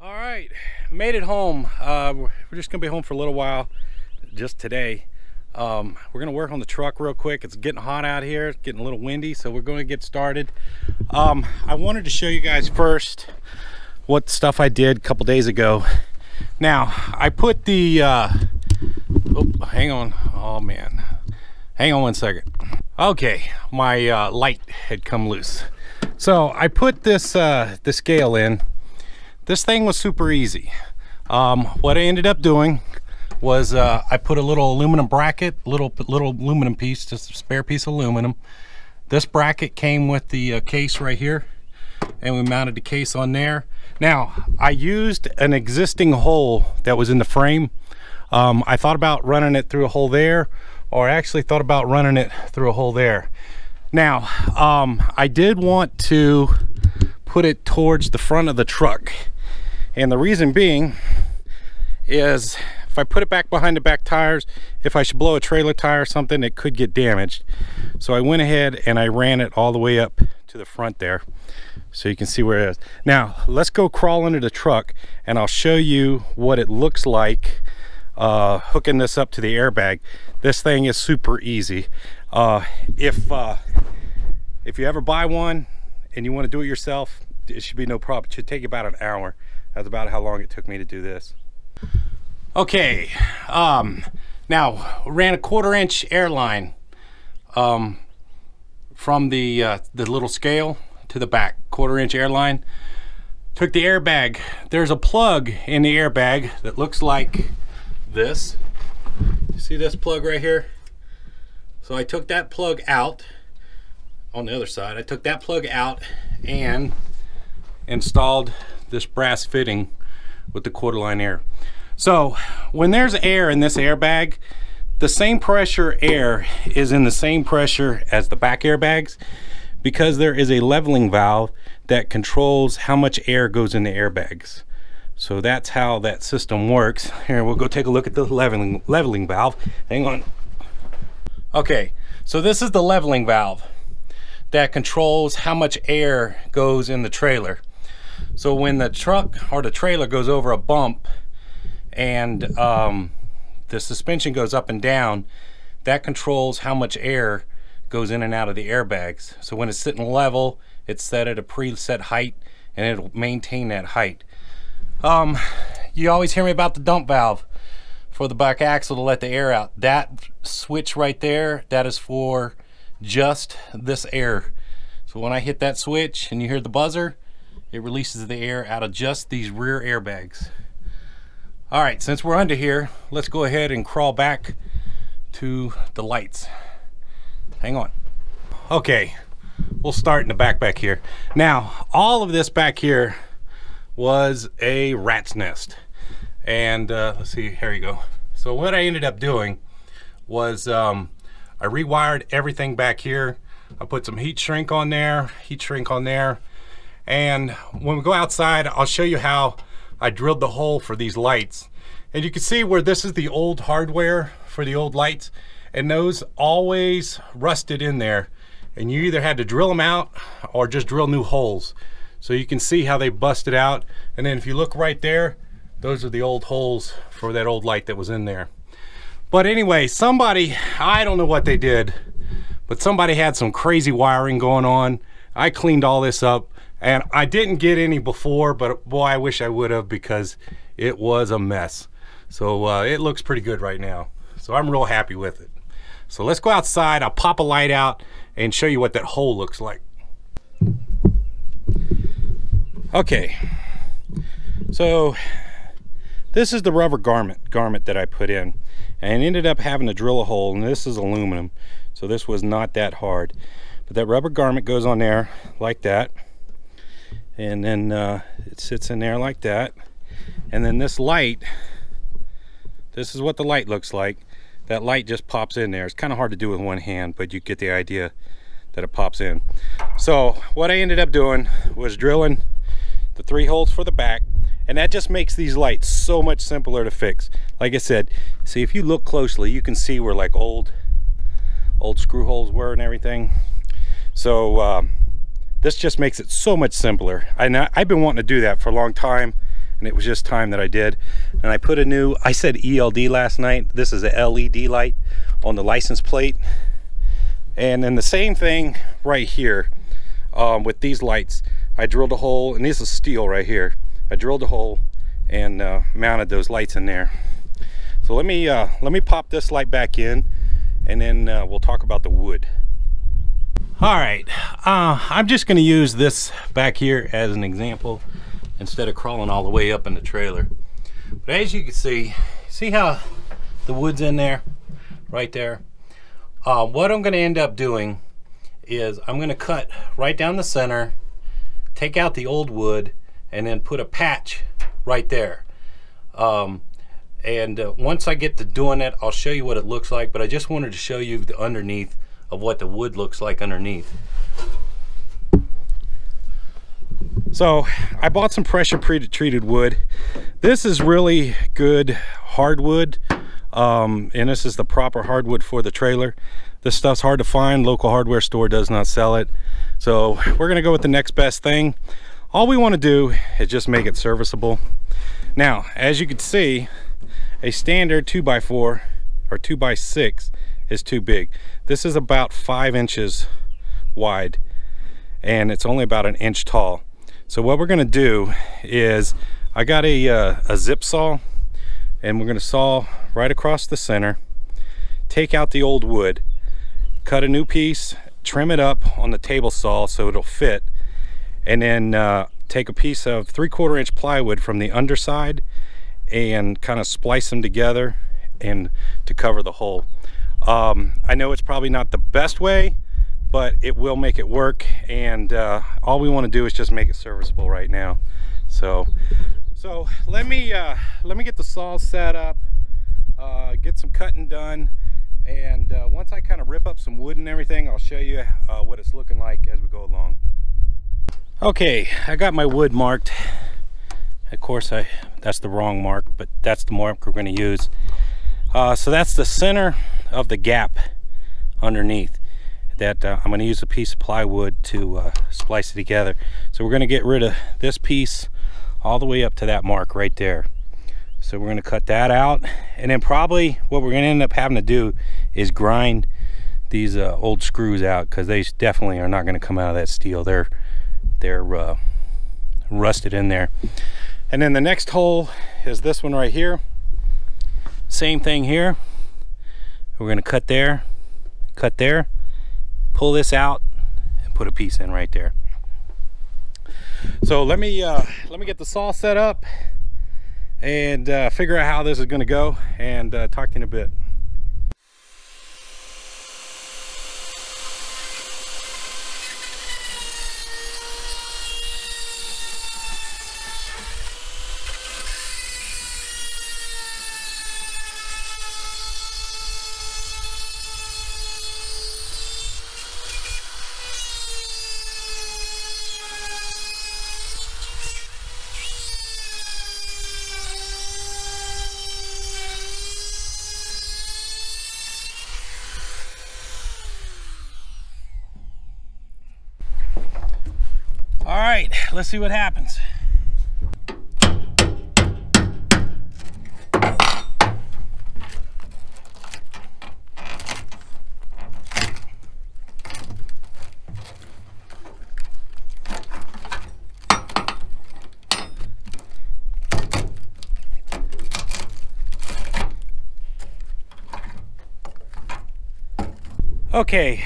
All right, made it home. We're just gonna be home for a little while, just today. We're gonna work on the truck real quick. It's getting hot out here, it's getting a little windy, so we're gonna get started. I wanted to show you guys first what stuff I did a couple days ago. Now, I put the, oh, hang on, oh man. Hang on one second. Okay, my light had come loose. So I put this the scale in. This thing was super easy. What I ended up doing was I put a little aluminum bracket, little aluminum piece, just a spare piece of aluminum. This bracket came with the case right here, and we mounted the case on there. Now, I used an existing hole that was in the frame. I thought about running it through a hole there, or I actually thought about running it through a hole there. Now, I did want to put it towards the front of the truck. And the reason being is if I put it back behind the back tires, if I should blow a trailer tire or something, it could get damaged. So I went ahead and I ran it all the way up to the front there, so you can see where it is. Now, let's go crawl under the truck and I'll show you what it looks like hooking this up to the airbag. This thing is super easy. If you ever buy one and you want to do it yourself, it should be no problem. It should take about an hour. That's about how long it took me to do this. Okay, now ran a 1/4 inch air line from the little scale to the back. 1/4 inch air line. Took the airbag. There's a plug in the airbag that looks like this. You see this plug right here? So I took that plug out on the other side. I took that plug out and installed this brass fitting with the 1/4 line air. So when there's air in this airbag, the same pressure air is in the same pressure as the back airbags, because there is a leveling valve that controls how much air goes in the airbags. So that's how that system works. Here, we'll go take a look at the leveling valve. Hang on. Okay, so this is the leveling valve that controls how much air goes in the trailer. So when the truck or the trailer goes over a bump and the suspension goes up and down, that controls how much air goes in and out of the airbags. So when it's sitting level, it's set at a preset height and it'll maintain that height. You always hear me about the dump valve for the back axle to let the air out. That switch right there, that is for just this air. So when I hit that switch and you hear the buzzer, it releases the air out of just these rear airbags. All right, since we're under here, let's go ahead and crawl back to the lights. Hang on. Okay, we'll start in the back here. Now, all of this back here was a rat's nest. And let's see, here you go. So what I ended up doing was I rewired everything back here. I put some heat shrink on there, and when we go outside, I'll show you how I drilled the hole for these lights. And you can see where this is the old hardware for the old lights, and those always rusted in there, and you either had to drill them out or just drill new holes. So you can see how they busted out, and then if you look right there, those are the old holes for that old light that was in there. But anyway, somebody, I don't know what they did, but somebody had some crazy wiring going on. I cleaned all this up, and I didn't get any before, but boy, I wish I would have, because it was a mess. So it looks pretty good right now. So I'm real happy with it. So let's go outside. I'll pop a light out and show you what that hole looks like. Okay, so this is the rubber garment that I put in, and ended up having to drill a hole, and this is aluminum, so this was not that hard. But that rubber garment goes on there like that, and then it sits in there like that. And then this light, this is what the light looks like. That light just pops in there. It's kind of hard to do with one hand, but you get the idea that it pops in. So what I ended up doing was drilling the 3 holes for the back, and that just makes these lights so much simpler to fix. Like I said, see, if you look closely, you can see where like old screw holes were and everything. So this just makes it so much simpler. I've been wanting to do that for a long time, and it was just time that I did. And I put a new, I said ELD last night, this is a LED light on the license plate. And then the same thing right here with these lights. I drilled a hole, and this is steel right here. I drilled a hole and mounted those lights in there. So let me pop this light back in, and then we'll talk about the wood. All right, I'm just going to use this back here as an example instead of crawling all the way up in the trailer. But as you can see how the wood's in there, right there. What I'm going to end up doing is I'm going to cut right down the center, take out the old wood, and then put a patch right there. Once I get to doing it, I'll show you what it looks like, but I just wanted to show you the underneath of what the wood looks like underneath. So I bought some pressure treated wood. This is really good hardwood, and this is the proper hardwood for the trailer. This stuff's hard to find. Local hardware store does not sell it. So we're gonna go with the next best thing. All we want to do is just make it serviceable. Now, as you can see, a standard 2x4 or 2x6 is too big. This is about 5 inches wide, and it's only about 1 inch tall. So what we're going to do is, I got a zip saw, and we're going to saw right across the center, take out the old wood, cut a new piece, trim it up on the table saw so it'll fit, and then take a piece of 3/4 inch plywood from the underside and kind of splice them together and to cover the hole. I know it's probably not the best way, but it will make it work, and all we want to do is just make it serviceable right now. So let me get the saw set up, get some cutting done, and once I kind of rip up some wood and everything, I'll show you what it's looking like as we go along. Okay, I got my wood marked. Of course, that's the wrong mark, but that's the mark we're going to use. So that's the center of the gap underneath that I'm going to use a piece of plywood to splice it together. So we're going to get rid of this piece all the way up to that mark right there. So we're going to cut that out, and then probably what we're going to end up having to do is grind these old screws out, because they definitely are not going to come out of that steel. They're rusted in there. And then the next hole is this one right here. Same thing here. We're going to cut there, pull this out, and put a piece in right there. So let me get the saw set up and figure out how this is going to go, and talk to you in a bit. All right, let's see what happens. Okay,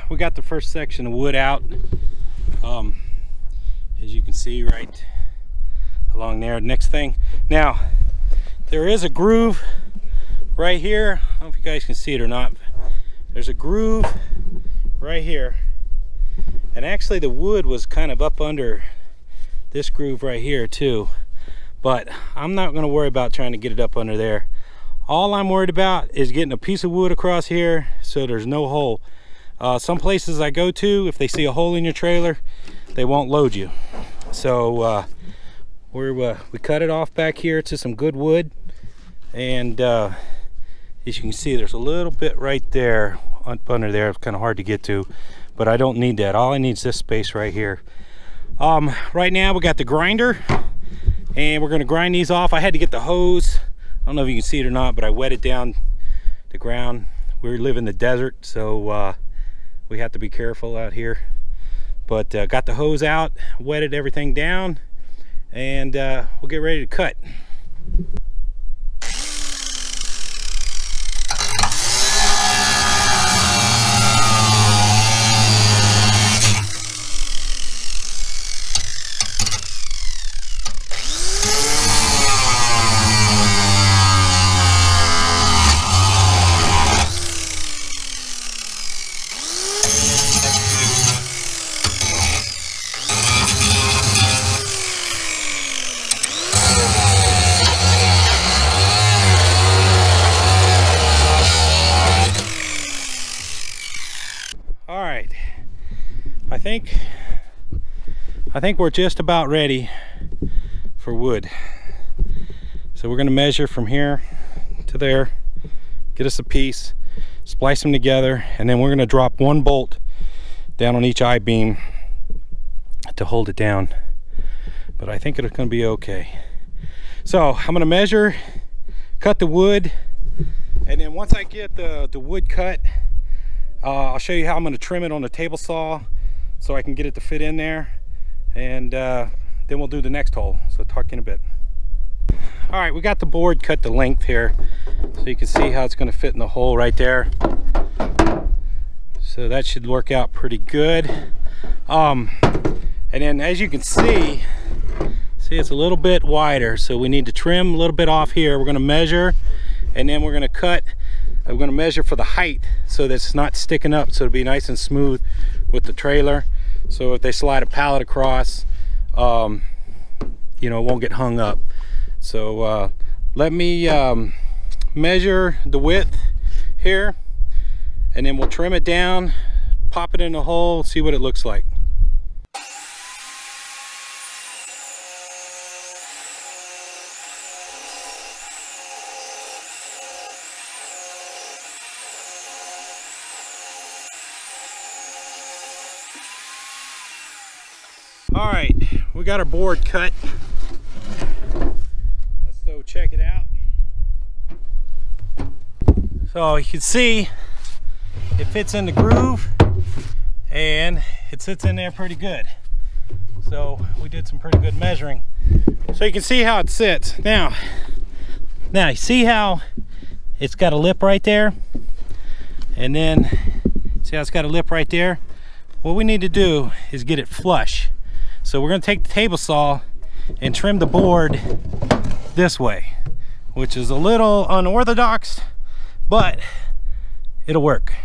we got the first section of wood out. As you can see right along there. Next thing, now there is a groove right here. I don't know if you guys can see it or not. There's a groove right here, and actually the wood was kind of up under this groove right here too, but I'm not going to worry about trying to get it up under there. All I'm worried about is getting a piece of wood across here so there's no hole. Some places I go to, if they see a hole in your trailer, they won't load you. So we cut it off back here to some good wood, and as you can see, there's a little bit right there up under there. It's kind of hard to get to, but I don't need that. All I need is this space right here. Right now we got the grinder And we're gonna grind these off. I had to get the hose. I don't know if you can see it or not, but I wet it down the ground. We live in the desert, so we have to be careful out here. But got the hose out, wetted everything down, and we'll get ready to cut. I think we're just about ready for wood. So we're going to measure from here to there, get us a piece, splice them together, and then we're going to drop one bolt down on each I-beam to hold it down. But I think it's going to be okay. So I'm going to measure, cut the wood, and then once I get the wood cut, I'll show you how I'm going to trim it on the table saw so I can get it to fit in there, and then we'll do the next hole. So talk in a bit. All right, we got the board cut the length here, so you can see how it's going to fit in the hole right there. So that should work out pretty good. And then as you can see it's a little bit wider, so we need to trim a little bit off here. We're going to measure, and then we're going to cut. I'm going to measure for the height so that it's not sticking up, so it'll be nice and smooth with the trailer. So if they slide a pallet across, you know, it won't get hung up. So let me measure the width here, and then we'll trim it down, pop it in the hole, see what it looks like. All right, we got our board cut. Let's go check it out. So you can see it fits in the groove and it sits in there pretty good. So we did some pretty good measuring. So you can see how it sits. Now you see how it's got a lip right there? And then see how it's got a lip right there? What we need to do is get it flush. So we're going to take the table saw and trim the board this way, which is a little unorthodox, but it'll work.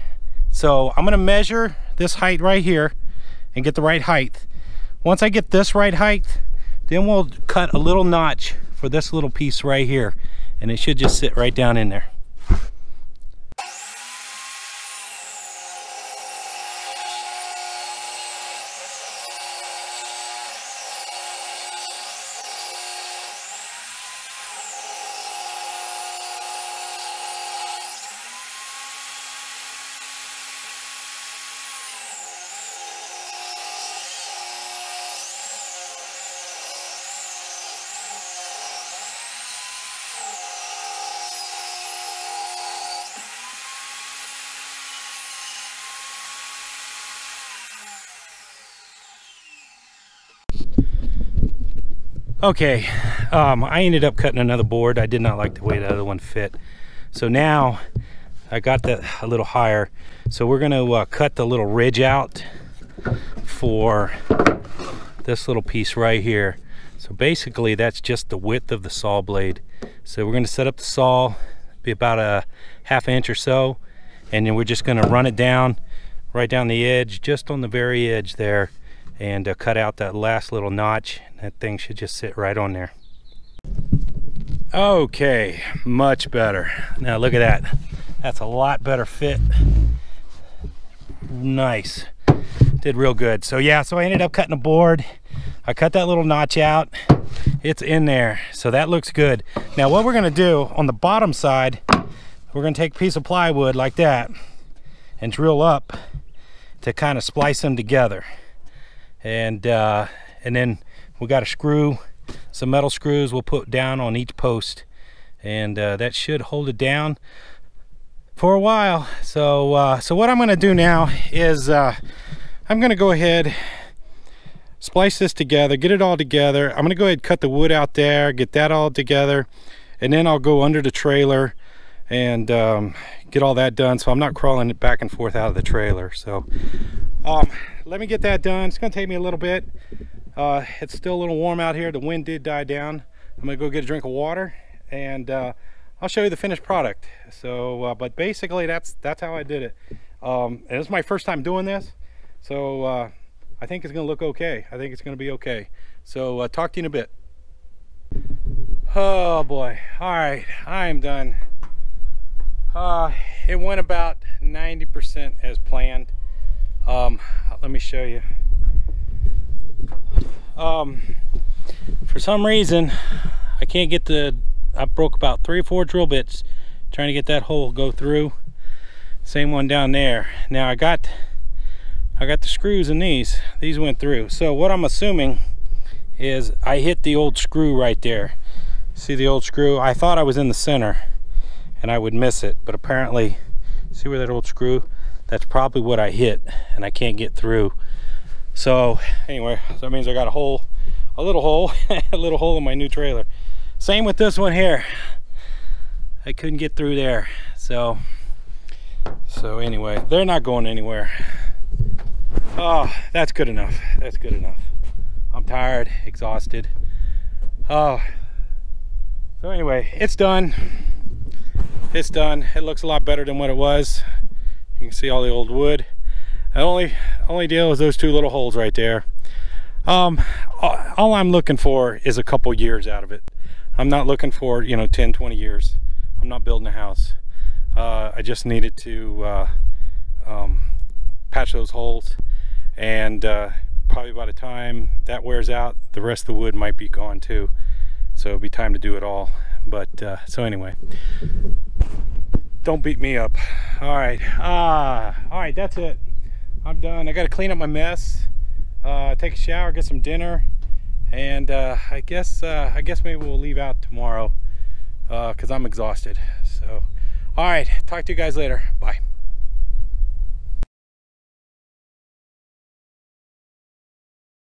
So I'm going to measure this height right here and get the right height. Once I get this right height, then we'll cut a little notch for this little piece right here, and it should just sit right down in there. Okay, I ended up cutting another board. I did not like the way the other one fit. So now I got that a little higher. So we're gonna cut the little ridge out for this little piece right here. So basically that's just the width of the saw blade. So we're gonna set up the saw, be about a ½ inch or so, and then we're just gonna run it down, right down the edge, just on the very edge there, and cut out that last little notch. That thing should just sit right on there. Okay, much better. Now look at that. That's a lot better fit. Nice. Did real good. So yeah, so I ended up cutting a board. I cut that little notch out. It's in there. So that looks good. Now what we're gonna do on the bottom side, we're gonna take a piece of plywood like that and drill up to kind of splice them together. And then we got a screw some metal screws we'll put down on each post, and that should hold it down for a while. So so what I'm going to do now is I'm going to go ahead, splice this together, get it all together. I'm going to go ahead and cut the wood out there, get that all together, and then I'll go under the trailer and get all that done, so I'm not crawling it back and forth out of the trailer. So let me get that done. It's going to take me a little bit. It's still a little warm out here. The wind did die down. I'm going to go get a drink of water, and I'll show you the finished product. So but basically that's how I did it. And it's my first time doing this, so I think it's going to look okay. I think it's going to be okay. So talk to you in a bit. Oh boy. All right, I'm done. It went about 90% as planned. Let me show you. For some reason I can't get I broke about 3 or 4 drill bits trying to get that hole go through. Same one down there. Now I got the screws in these went through. So what I'm assuming is I hit the old screw right there. See the old screw? I thought I was in the center and I would miss it, but apparently, see where that old screw? That's probably what I hit, and I can't get through. So anyway, so that means I got a little hole a little hole in my new trailer. Same with this one here. I couldn't get through there. So anyway, they're not going anywhere. Oh, that's good enough. That's good enough. I'm tired, exhausted. Oh, so anyway, it's done. It's done. It looks a lot better than what it was. You can see all the old wood. The only deal is those 2 little holes right there. All I'm looking for is a couple years out of it. I'm not looking for, 10, 20 years. I'm not building a house. I just needed to patch those holes, and probably by the time that wears out, the rest of the wood might be gone too. So it'll be time to do it all. But so anyway, don't beat me up. All right, that's it. I'm done. I got to clean up my mess, take a shower, get some dinner, and I guess maybe we'll leave out tomorrow because I'm exhausted. So all right, talk to you guys later. Bye.